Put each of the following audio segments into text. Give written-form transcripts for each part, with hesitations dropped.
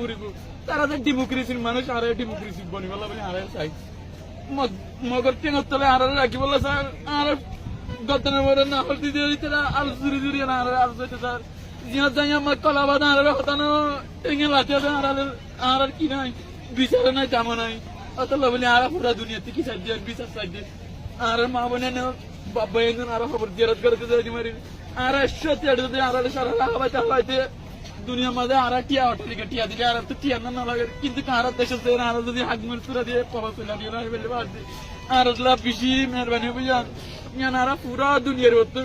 ঘুরিব তারা যে ডেমোক্রেসির মানুষ আর ডেমোক্রেসি বনিবেলা বলে আর চাই মগর টেঙর তলে আর রাখি বলে স্যার আর গতনের মধ্যে না হল দিদি আলু চুরি চুরি না আর যেতে স্যার জিনাত যাই আমার কলা বাদা আর হতানো টেঙে লাঠি আর কি নাই বিচারে নাই জামা নাই অত বলে আর পুরা দুনিয়াতে কি সাহায্য বিচার সাহায্য আর মা বোনে বাবা একজন আরো খবর জিয়ারত করতে যাই মারি আর সত্যি আর সারা লাগাইতে হলাইতে দুনিয়ার মাঝে আর টিয়া অটলিকে টিয়া দিলে আর তো টিয়া না লাগে কিন্তু কার দেশে আর যদি হাগমুল তুরা দিয়ে পড়া চলে দিয়ে না বলে বাদ আর বেশি মেহরবানি বুঝান ইয়ান আর পুরা দুনিয়ার হতো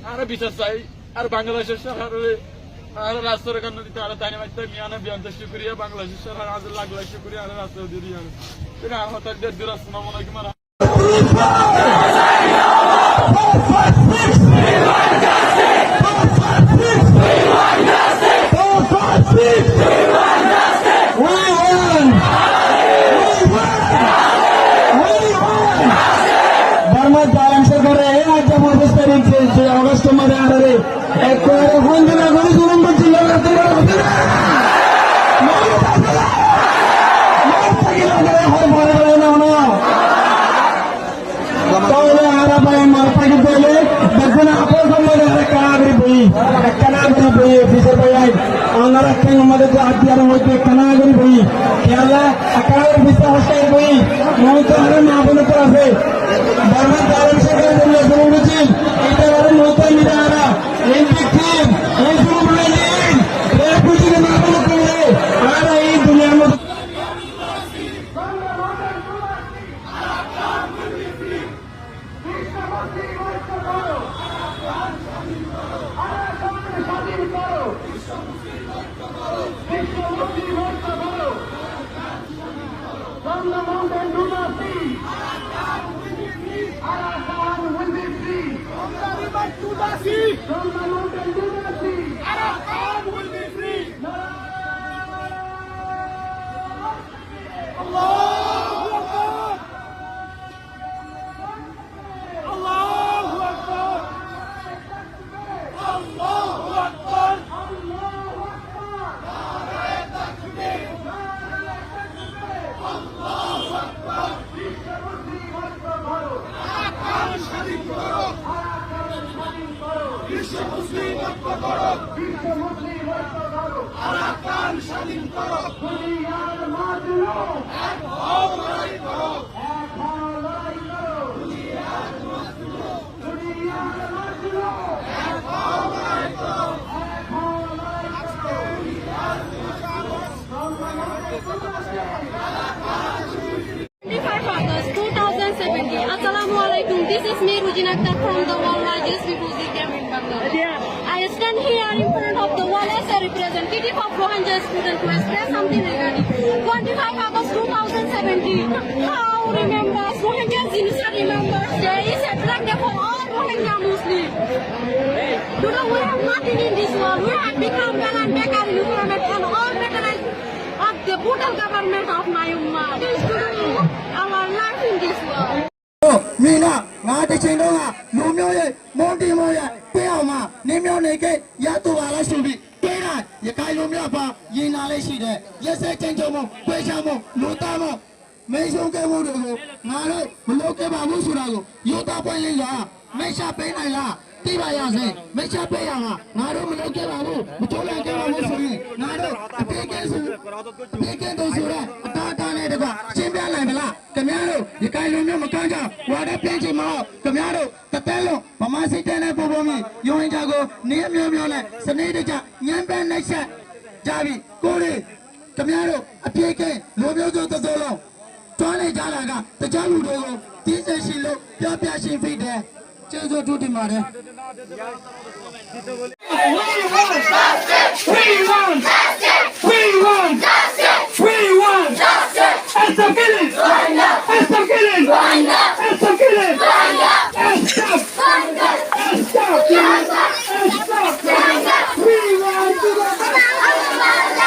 আর বিচার চাই আর বাংলাদেশের সরকারে আর রাষ্ট্রের কারণে দিতে আর তাই মাঝে মিয়ানা বিয়ান্ত শুক্রিয়া বাংলাদেশের সরকার আজ লাখ লাখ শুক্রিয়া আর রাষ্ট্র দিয়ে আর আর হঠাৎ দূর আসনা মনে কি মারা অগস্ট মাসে আরে বন্ধুরা করে জুলুম করছিল তাহলে আরা ভাই মার পাখি পেলে দেখুন আপন সম্বন্ধে কানাগরি বই অফিসের ভাই আমরা আমাদের যে আত্মীয়ার মধ্যে কানাগরি বই খেলা কানাগরি বিচার হচ্ছে বই মমত আরে মা বোনের তো আছে বর্মার দারুণ সেখানে বললে শুরু উচিত এটা আরে মমত মিলে আরা এই টিম এই শুরু বলে দিন এর খুশিকে না বলে করলে আর এই দুনিয়ার মধ্যে From the mountain to the sea, Arakan will be free. From the river to the sea, from the mountain to the sea, Arakan will be free. Allahu Akbar! Allahu Akbar! Allahu Akbar! Allahu Akbar! Nare Takbir! বিশ্ব মুসলিম ঐক্য করো Arakan স্বাধীন করো দুনিয়ার মাজলুম এক হও লড়াই করো দুনিয়ার মাজলুম এক হও লড়াই করো August 2017. Assalamualaikum. This is me, Rujin Akhtar from the world largest refugee camp in Bangladesh. I stand here in front of the wall as a representative of Rohingya students to express something regarding 25 August 2017. How remembers Rohingya genocide remembers there is a black day for all Rohingya Muslims. Today we have nothing in this world. We have become and beggars from all mechanized of the brutal government of Myanmar. This to do our life in this world. မင်းကငါတစ်ချိန်တော့ကလူမျိုးရဲ့မုန်းတီမိုးရဲ့တင်းအောင်မှာနင်းမျိုးနေကရတူပါလားဆိုပြီးတင်းတာရခိုင်လူမျိုးပါရင်လာလေးရှိတဲ့ရက်စက်ချင်းချုံမှုပြေချမှုလူသားမှုမင်းဆုံးကဲမှုတွေကိုငါတို့မလုပ်ခဲ့ပါဘူးဆိုတာကိုယူသားပွင့်လေးကမိတ်ရှာပေးနိုင်လားတိပါရစေမိတ်ရှာပေးရမှာငါတို့မလုပ်ခဲ့ပါဘူးမထိုးလိုက်ခဲ့ပါဘူးဆိုရင်ငါတို့အပြေကဲဆိုအပြေကဲတို့ဆိုတော့အတားတားနဲ့တကွရှင်းပြနိုင်မလားခင်ဗျားတို့ဒီကိုင်လူမျိုးမကန်းကြဝါဒပြင်းချင်မဟုတ်ခင်ဗျားတို့တတဲလုံးဗမာစစ်တဲနဲ့ပုံပုံမြင်ရုံရင်ကြကိုနေမျိုးမျိုးနဲ့စနေတကြညံပန်းနှိပ်ဆက်ကြပြီကိုလေးခင်ဗျားတို့အပြေကဲလူမျိုးစုသစိုးလုံးတွားနေကြတာကတခြားလူတွေကိုသိစေရှိလို့ပြောပြရှင်းဖိတယ်ကျေးဇူးတူတင်ပါတယ် We want justice! We want justice! We want justice! And stop killing! And stop killing! And stop killing! And stop! And stop! And stop! We want to go back!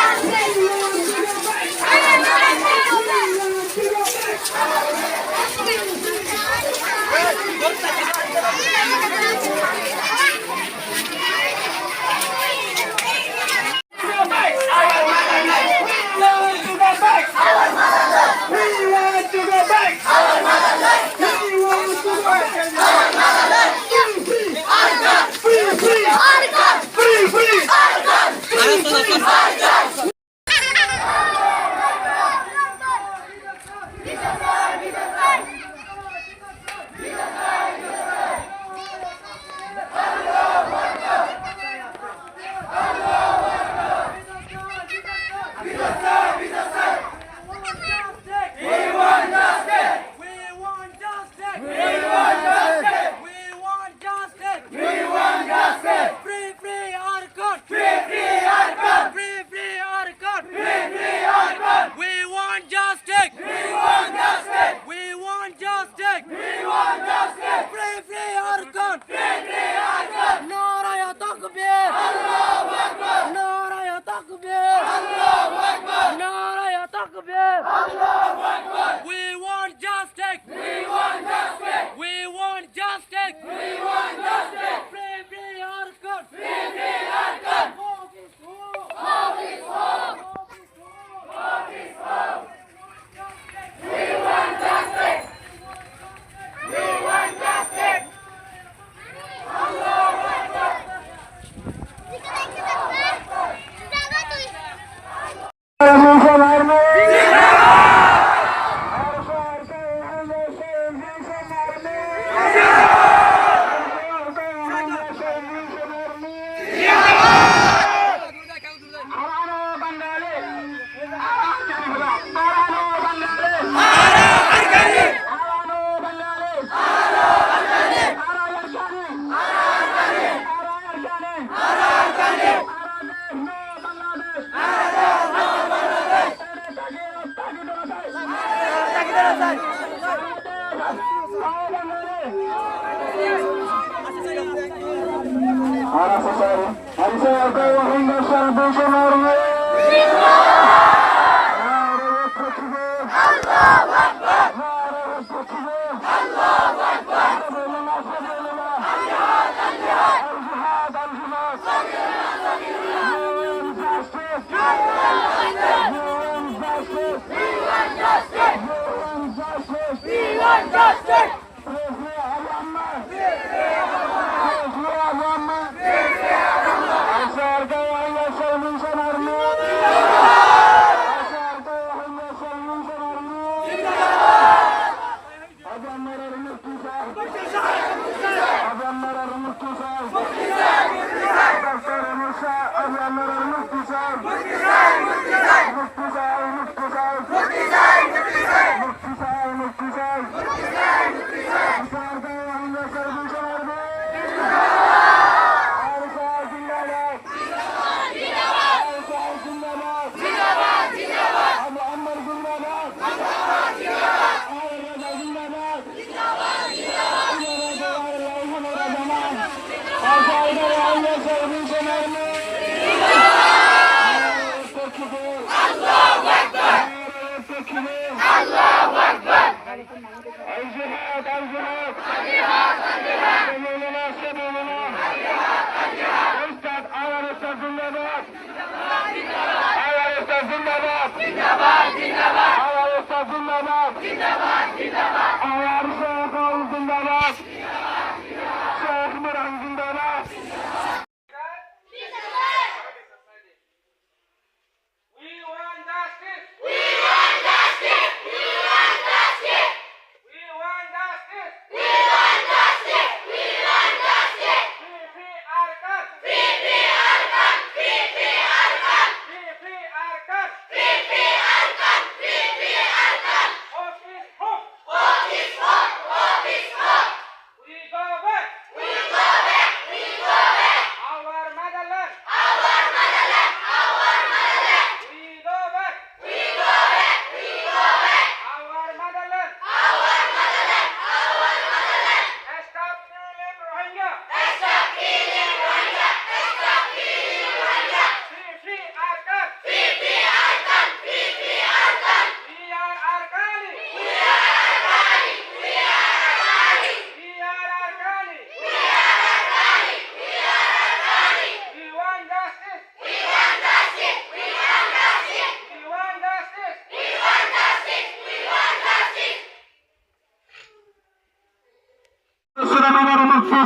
মুক্তি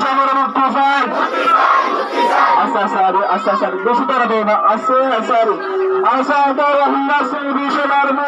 চাই Asari. Beshi taradona. Asari. Asada Rahimah Salvation Army.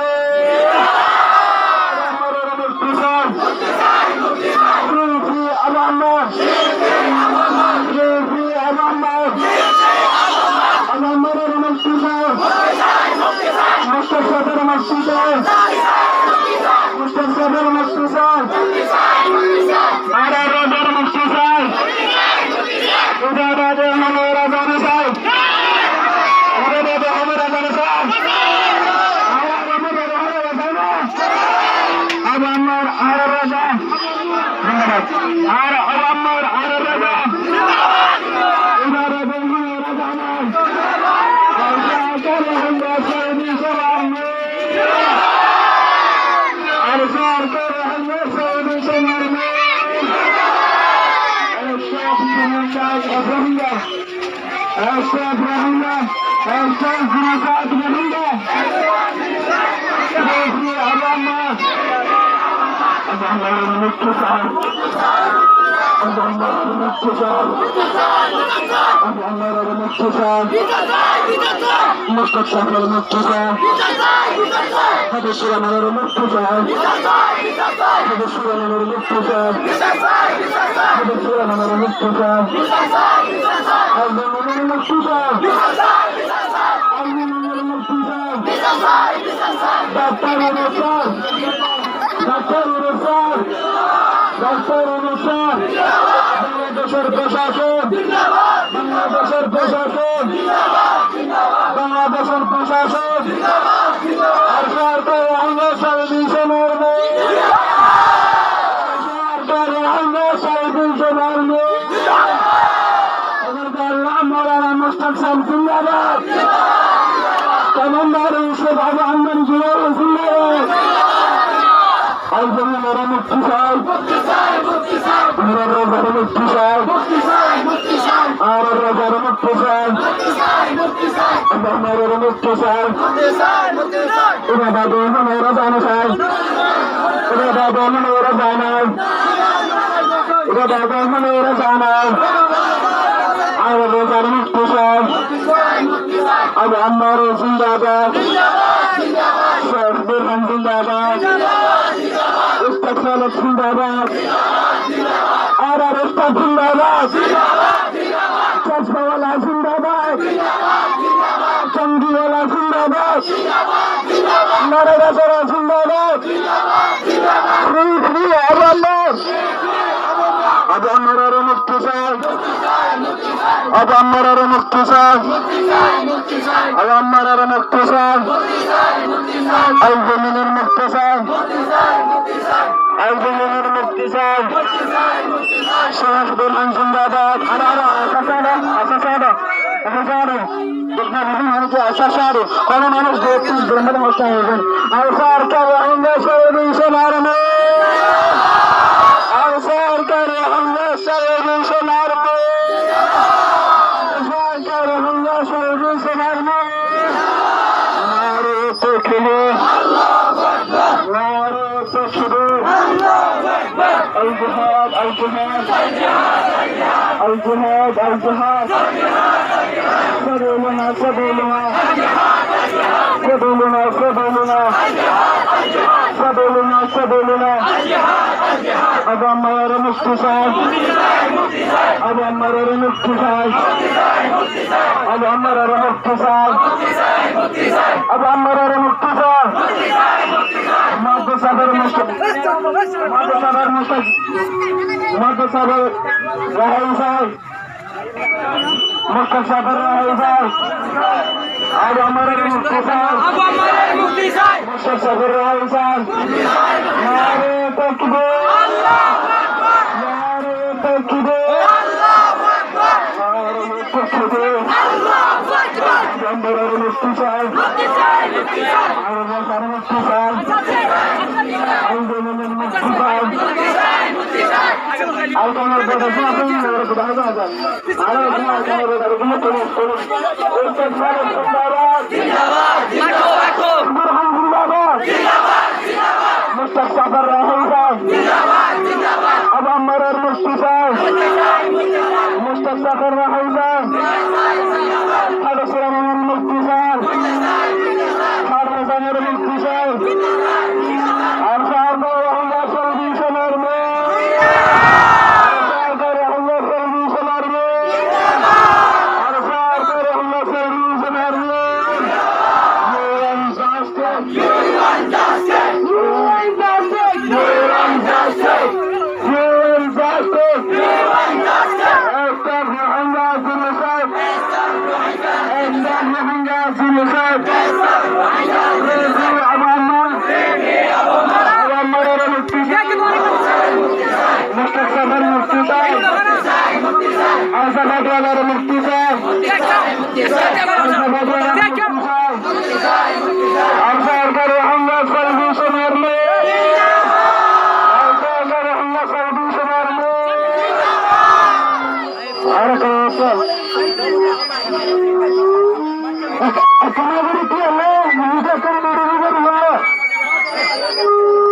مستقر حيزان هذا السلام المكتسان هذا الزمر المكتسان أرجع الله الله سلبي سلامي أرجع الله سلبي سلامي أرجع الله سلبي سلامي You want justice You want justice You want justice You want justice You want justice Estaf Rohingya genocide Estaf Rohingya genocide Estaf Rohingya genocide Awamara Mustaqbal Muftisai Azabadwala Muftisai Azar Rohingya Salvation Army Azar Rohingya Salvation Army Arakata Akamaguri ki Allah Musa kar deriver huwa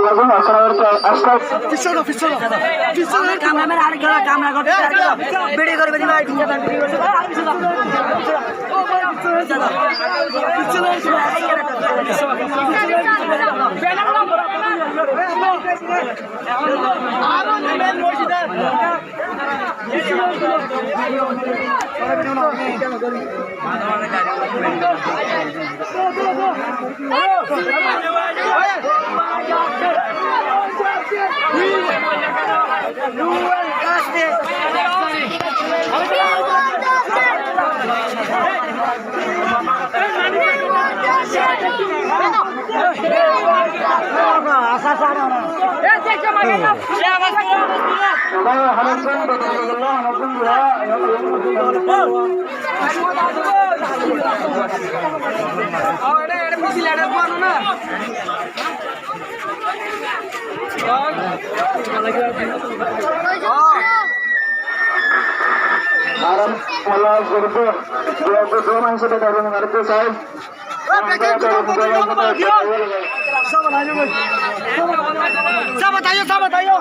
Agun akravarta astab Fisolo cameraman ar gala camera korte video korbe diba video korbe ar fisolo o bana fisolo Aram malah surga dua orang sudah dari mengerti saya. Sahabat ayo.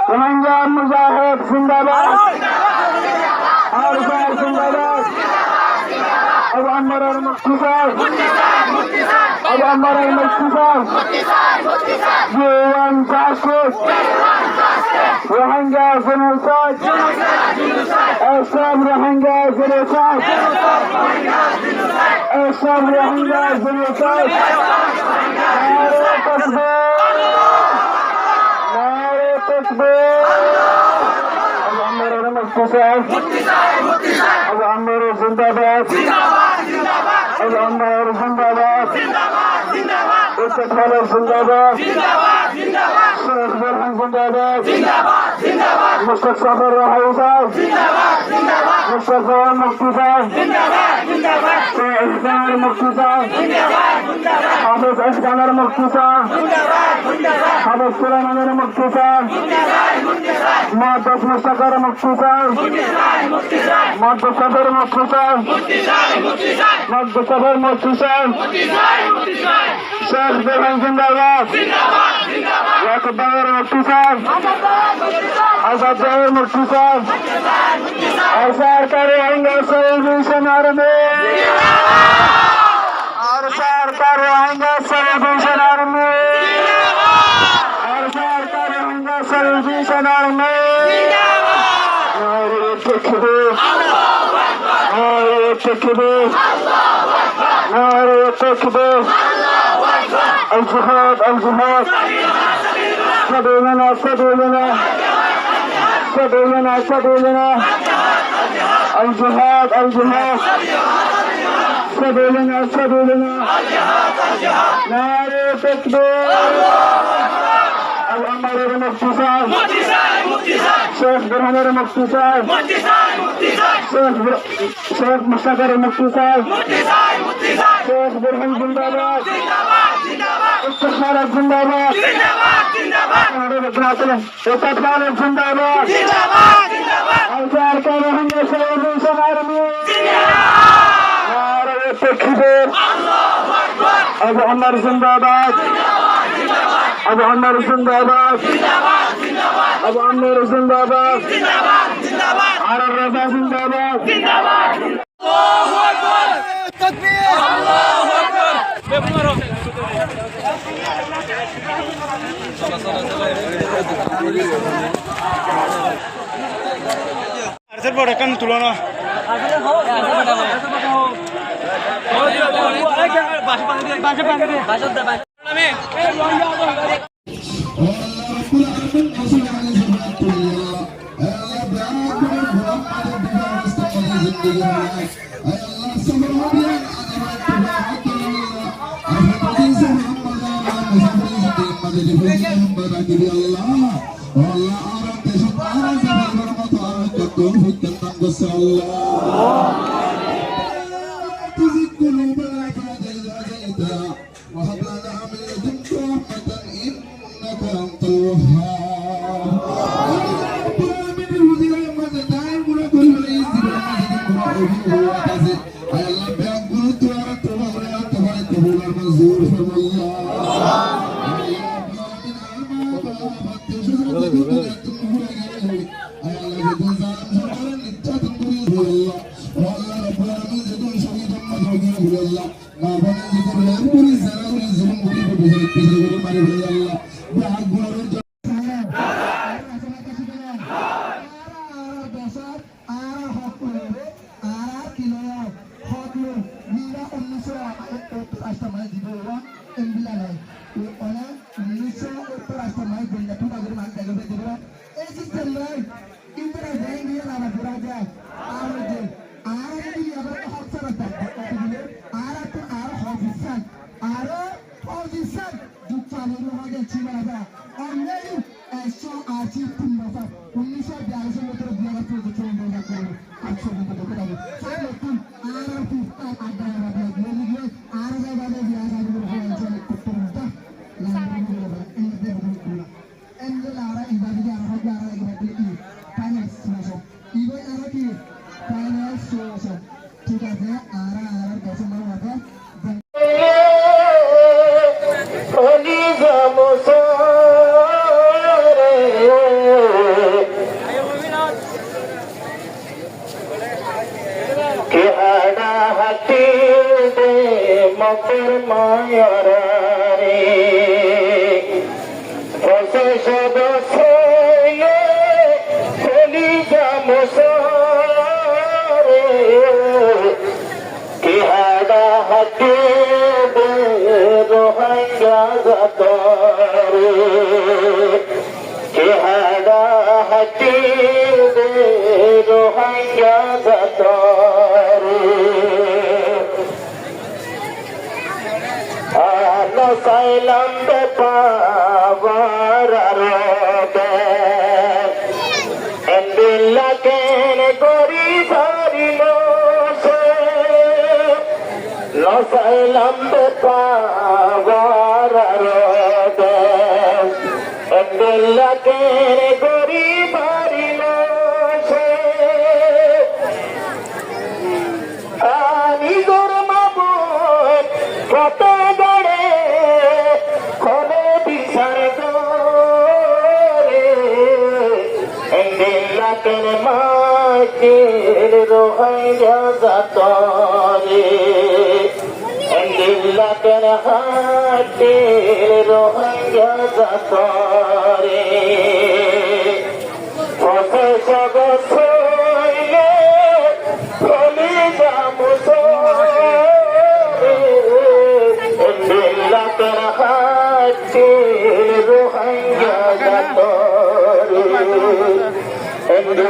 Rohingya Mujahid Zindabad Arsar Zindabad Abu Ammar al-Muqtisar Abu Ammar al-Muqtisar You want justice Rohingya genocide Estaf Rohingya genocide Estaf Rohingya genocide Abu Ammar al-Muqtisar Abu Ammar Zindabad Abu Ammar Zindabad Istiqlal Zindabad Sheikh Burhan Zindabad Mustaqbal Rahizan Mustaqbal Muqtisar Ihsan Muqtisar Hafiz Ihsan Muqtisar Hafiz Sulaiman Muqtisar Muhaddis Mustaqar Muqtisar Muhaddis Sabir Muqtisar Muhaddis Sabir Muqtisar Sheikh Burhan Zindabad Yaqub Bahir Muqtisar Azad Zahir Muqtisar Arsar Rohingya Salvation Army Arsar Rohingya Salvation Army Arsar Rohingya Salvation Army تكبير نعرة تكبير نعرة تكبير الجهاد الجهاد سبيلنا سبيلنا سبيلنا سبيلنا الجهاد الجهاد سبيلنا سبيلنا نعرة تكبير الأمر المفتي صاحب شيخ برهان المفتي صاحب شيخ مصطفى المفتي صاحب شيخ برهان زنداباد استخبارات زنداباد استخبارات زنداباد أنصار كانوا سيدين سمارمين نعرة التكبير أبو عمر زنداباد أبو عمر زنداباد أبو عمر زنداباد على الرضا زنداباد الله أكبر تكبير الله أكبر আরসের বড় কান তুলো না وهب لنا من لدنك رحمة إنك أنت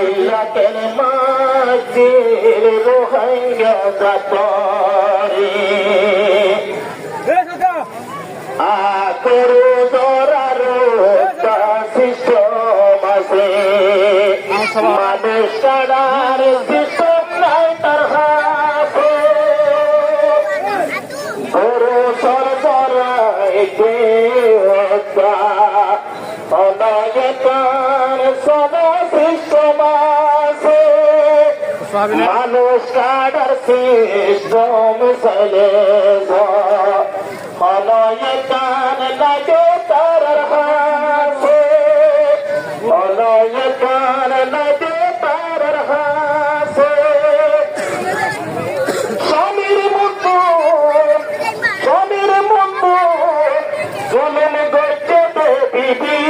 মিল্লাতের মাঝির রোহিঙ্গা জাতরে করু ধরার শিষ্য মাসে মানুষ ছাড়ার শিষ্য নাই তার হাতে গরু সরবরাই অনয়তার সদা শিষ্য মাসে মানুষ ছাড়ার শিষ্য মিশাইলে অনয়তান লাগে তার হাতে অনয়তান লাগে তার হাতে স্বামীর মতো জনম গড়তে বিবি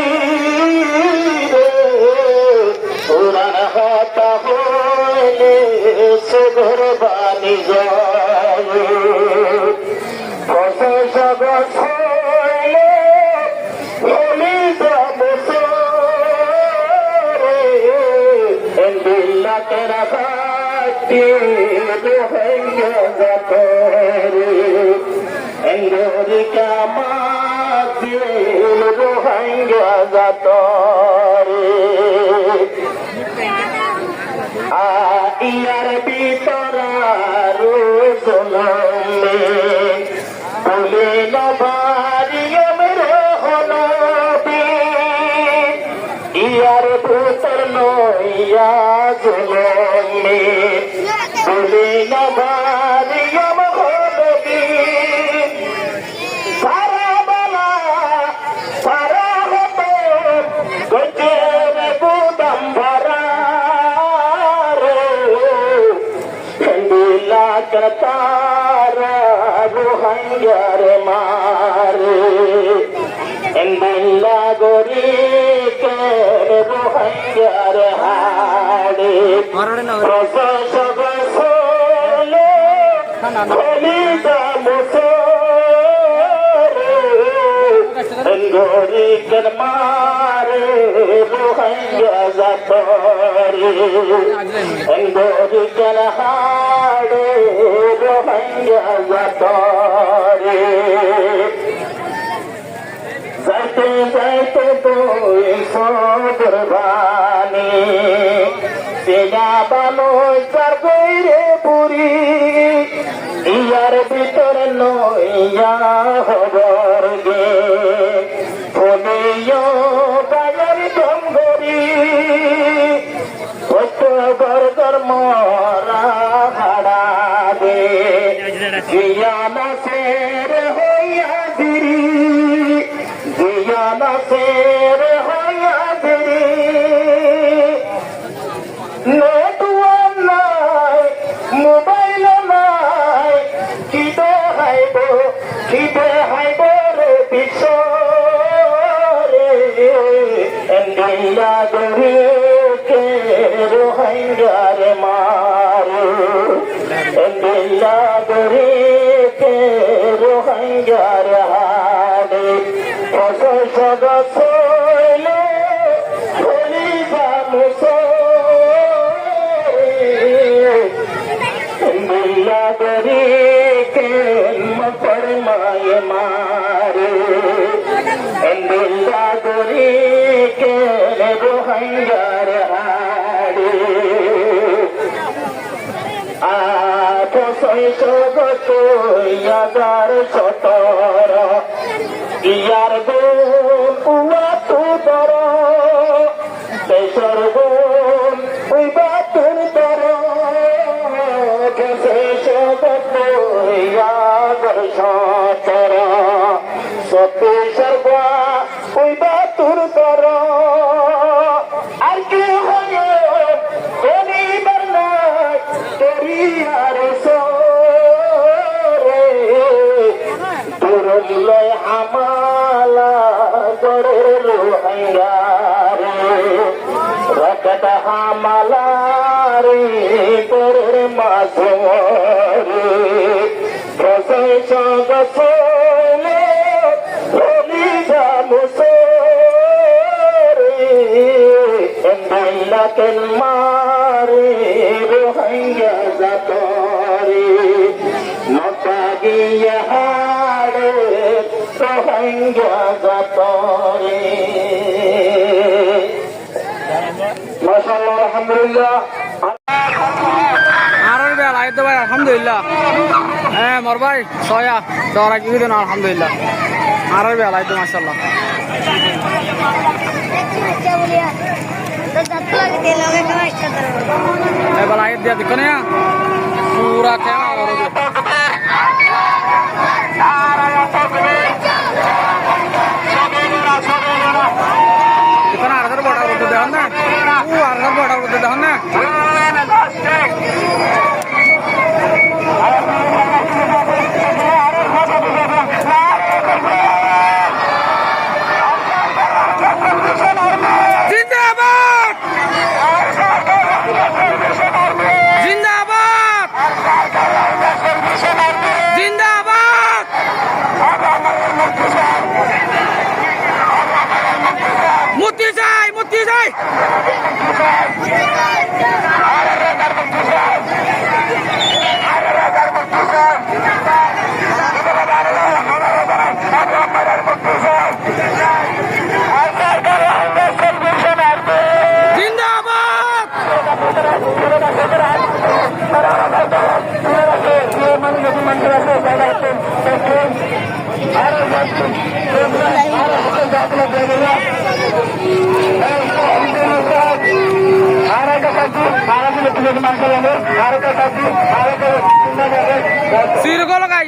পুরাণ হতা হইলে সুঘর বাণী যায় জগৎ হইলে হলি বিল্লাতের ঘাটি রোহিঙ্গা জাতরে এঙ্গরিকা মাঝি রোহিঙ্গা জাতরে ইয়ার ভিতর রোজনে বলে নবারিয়ম রহনবী ইয়ার ভিতর নইয়া জুলমে বলে নবারিয়ম হনবী সারা বালা সারা হতো গজের গুদাম ভরা তারা রোহিঙ্গার মারে এন্দিল্লা গরি কে রোহিঙ্গার হাড়ে প্রশাসক সোলে খলিদা মুসরে গরি কেন মারে রোহিঙ্গা জাতরে গরি কেন হাড়ে রোহিঙ্গা জাতরে যাইতে যাইতে তুই সদর বাণী সেনা বানো চার গৈরে পুরী ইয়ার ভিতর নইয়া হবর গে ফোনিও গায়ের গম্ভরি বর্গর মরা হাড়া দে জিয়ানা সের হইয়া দিরি জিয়ানা সের হইয়া দিরি নেটওয়ার্ক নাই মোবাইল নাই কিবে হাইব রে বিশ্ব রে এন্ডিয়া গরি কে রোহিঙ্গার মারে এন্ডিয়া গরি কে রোহিঙ্গার হাড়ে প্রশাসক সোলে হলি এন্ডিয়া গরি কে মপর মায়ে মারে এন্ডিয়া গরি কে রোহিঙ্গার হাড়ে জগত ইয়ার সতর ইয়ার গুণ উয়া তুদর দেশর গুণ উইবা তুর দর জগত ইয়ার সতর সত্যি সর্বা উইবা তুর দর আর কি হয় করিবার নাই করিয়ার লয় হামালা গড়ের রোহিঙ্গারে রকত হামালারে গড়ের মাঝরে প্রশাসক সোলে হলি মুসরে lakin mari rohingya zatori makagiya hare rohingya zatori masyaallah alhamdulillah আরো বেলা আইতো ভাই আলহামদুলিল্লাহ হ্যাঁ মোর ভাই সয়া দরা কি দিন আলহামদুলিল্লাহ আরো বেলা আইতো মাশাআল্লাহ এ বেলা আইত দিয়া দেখো না পুরা খেলা করো দেখো না আরো বড় করতে দেন না ও আরো বড় করতে দেন না সিরগো লাগাই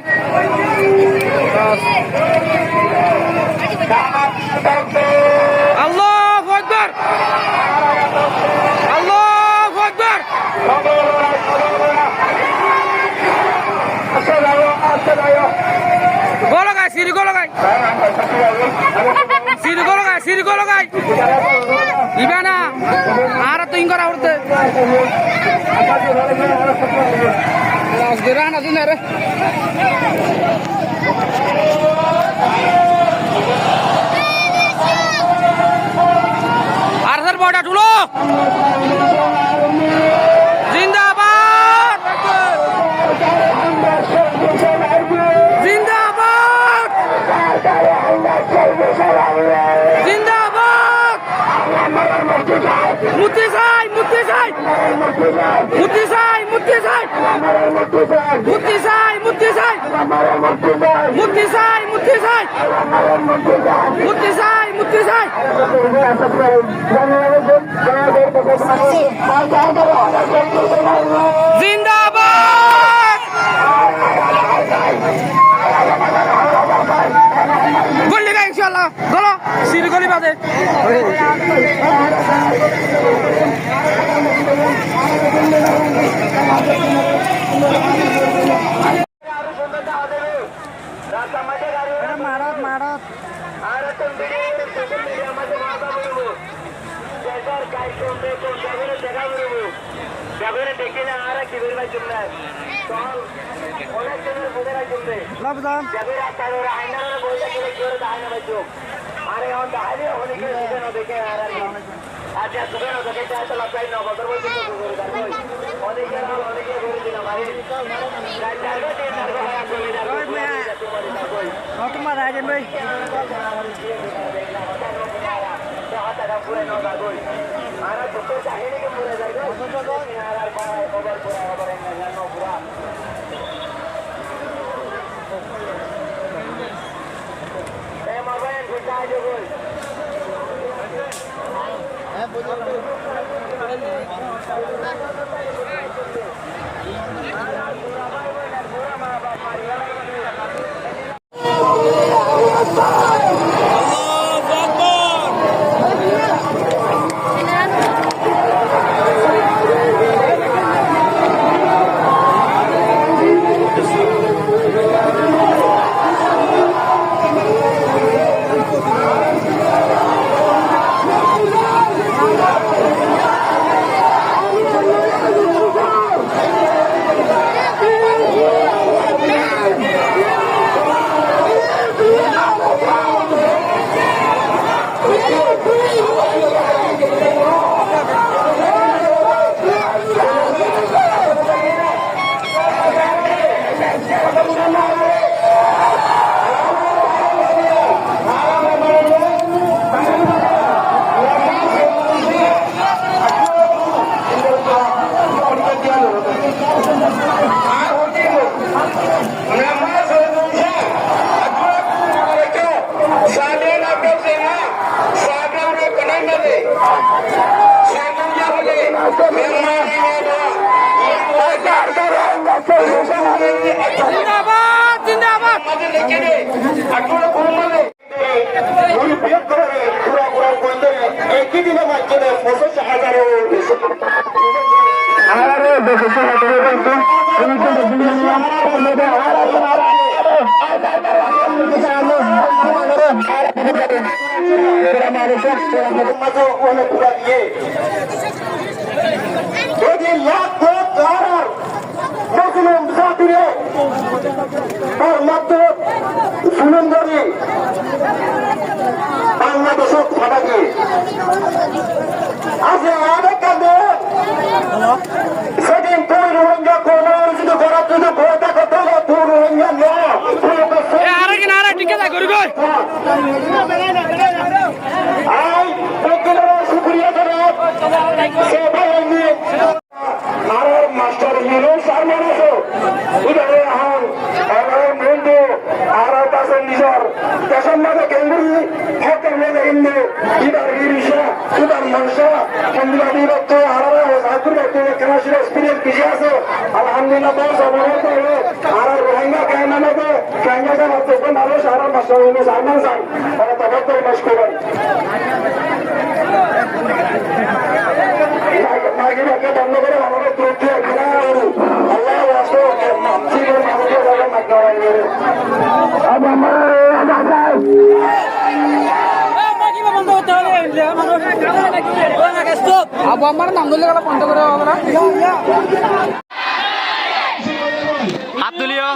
আল্লাহু আকবার আল্লাহু আকবার গো লাগাই সিরগো লাগাই সিরগো লাগাই ইবানা আর তো ইনকরা উড়তে las geranas de nere Archer বড়া তুলো জিন্দাবাদ জিন্দাবাদ জিন্দাবাদ মুক্তি চাই মুক্তি চাই মুক্তি চাই মুক্তি চাই মুক্তি চাই মুক্তি চাই মুক্তি চাই মুক্তি চাই মুক্তি চাই মুক্তি চাই জিন্দাবাদ গলি গা ইনশাআল্লাহ চলো সিঁড়ি গলি বাজে মারত মারত তোমার আছেন ভাই জিন্দাবাদ জিন্দাবাদ মুসলিম জাতিরে তার মাত্র সুনন্দরী বাংলাদেশত থাকি আছে অনেক কান্দে সেদিন তুই রোহিঙ্গা কোন যদি করার যদি ভয় থাকে তাহলে তুই রোহিঙ্গা আরে টিকে যা করি কই আই শুক্রিয়া জনাব সে ভাই আর মাস্টার ইউনুস আর মানুষ উদাহরণ এখন আমার বন্ধু আর পাশে নিজের দেশের মাঝে কেন্দ্রী হকের মেলে হিন্দু ইদার ইরিশা ইদার মনসা কেন্দ্রীয় বিভক্ত আলাদা সাহায্য কেনাশির এক্সপিরিয়েন্স কিছু আছে আলহামদুলিল্লাহ বহু সবরত হলো আর রোহিঙ্গা কেন নামে কেঙ্গা কেন তখন মানুষ আর মাস্টার ইউনুস আর মানুষ তারা তখন মাস করেন মাগিবাকে বন্ধ করে আমাদের তথ্য আল্লাহ আবু আমার নাম ধরলে বন্ধ করে আমরা হাত তুলিও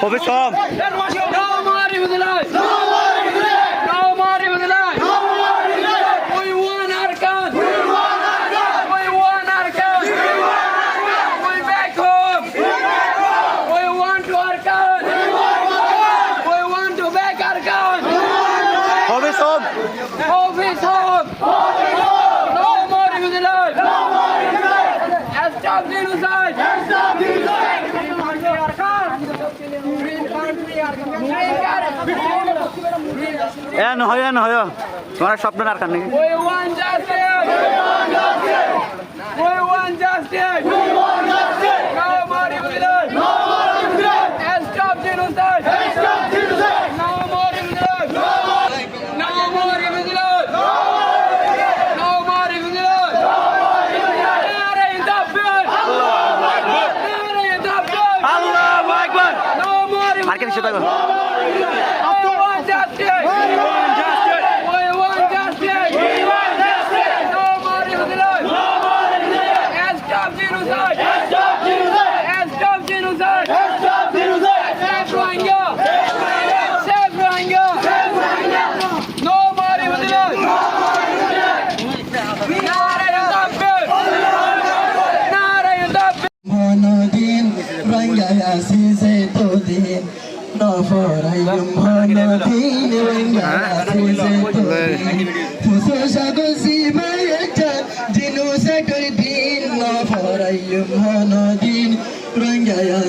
Hovis kom. No more Rivadalai. No more Rivadalai. No more Rivadalai. No more Rivadalai. We want our gun. We want our gun. We want our gun. We want our gun. We back home. We back home. We want our gun. We want our gun. We want to back our gun. Hovis home. Hovis home. Hovis home. No more Rivadalai. No more Rivadalai. Stop genocide. Stop genocide. নহয় তোমার স্বপ্ন আর কারণে market সেটা Rangaya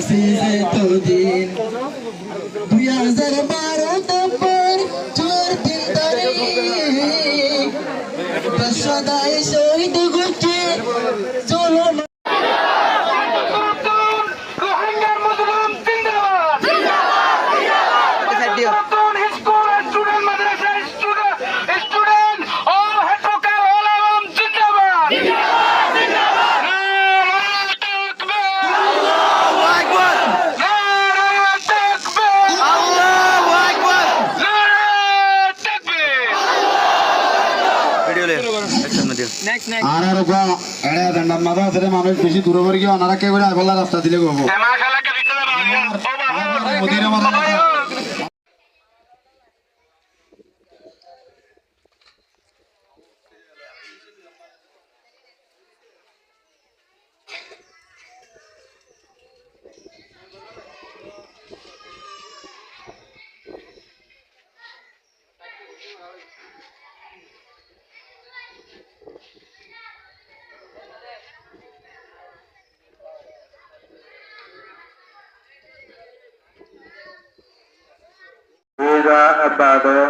আর আর গো এড়ে দণ্ডম মাদা ধরে মানুষ বেশি দূরে করে গিয়ে ওনারা কে করে আইবলা রাস্তা দিলে গো মোদিরে মাদা Muga abado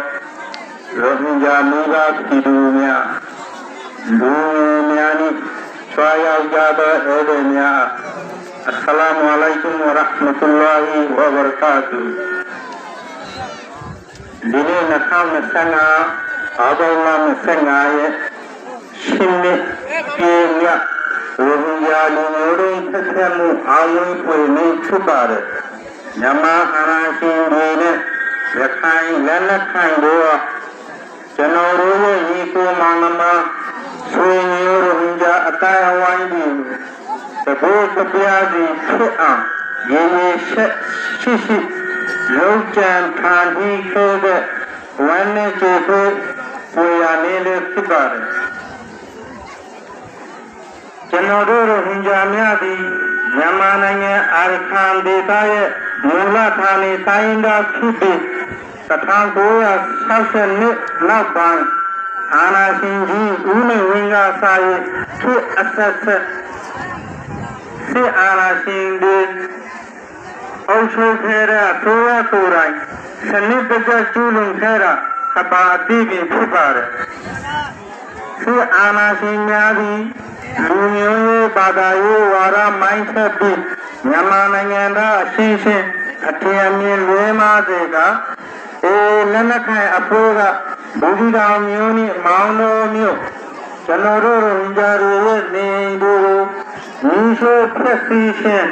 Rohingya muga kidunya dunya ni swaya jado edenya Assalamualaikum warahmatullahi wabarakatuh Dini nakam nasanga Adallah nasanga ye Shimmi Piya Rohingya lumurun Tasamu amun Pwini chupare Nyama arashin dine ရခိုင်လက်နက်ကိုင်တို့ကျွန်တော်တို့ရဲ့ညီကိုမောင်နှမဆွေမျိုးရိုဟင်ဂျာအတိုင်းအဝိုင်းတွေတပိုးတပြားစီဖြစ်အောင်ရင်းရင်းရှိလုံးကြံခံပြီးခဲ့တဲ့ဝမ်းနဲ့ကြိုးကိုကိုရနေလို့ဖြစ်ပါတယ်ကျွန်တော်တို့ရိုဟင်ဂျာများသည်မြန်မာနိုင်ငံအာရကန်ဒေသရဲ့မူလဌာနေတိုင်းဒေသဖြစ်ပြီး1962နောက်ပိုင်းအာဏာရှင်ကြီးဦးနေဝင်းကစာရေးဖြစ်အဆက်ဆက်စစ်အာဏာရှင်တွေအုပ်ချုပ်ခဲ့တဲ့အစိုးရကိုယ်တိုင်စနစ်တကျကျူးလွန်ခဲ့တာအပါအသိပင်ဖြစ်ပါတယ်စစ်အာဏာရှင်များသည်လူမျိုးရေးဘာသာရေးဝါဒမိုင်းဆက်ပြီးမြန်မာနိုင်ငံသားအချင်းချင်းအထင်အမြင်လွဲမှားစေကလက်နက်ကိုင်အဖွဲ့ကဘူဒီတော်မျိုးနဲ့မောင်တော်မျိုးကျွန်တော်တို့ရိုဟင်ဂျာတွေရဲ့နေအိမ်တွေကိုမီးရှို့ဖျက်ဆီးခြင်း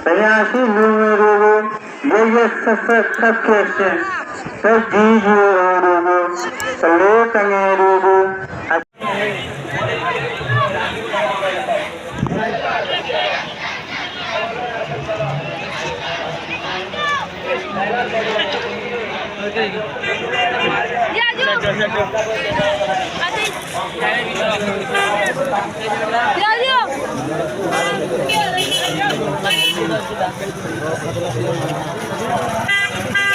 တရားရှိလူငယ်တွေကိုရရဆက်ဆက်ဖျက်ခြင်းသက်ကြီးတွေကိုစလို့တငယ်တွေကိုYeah.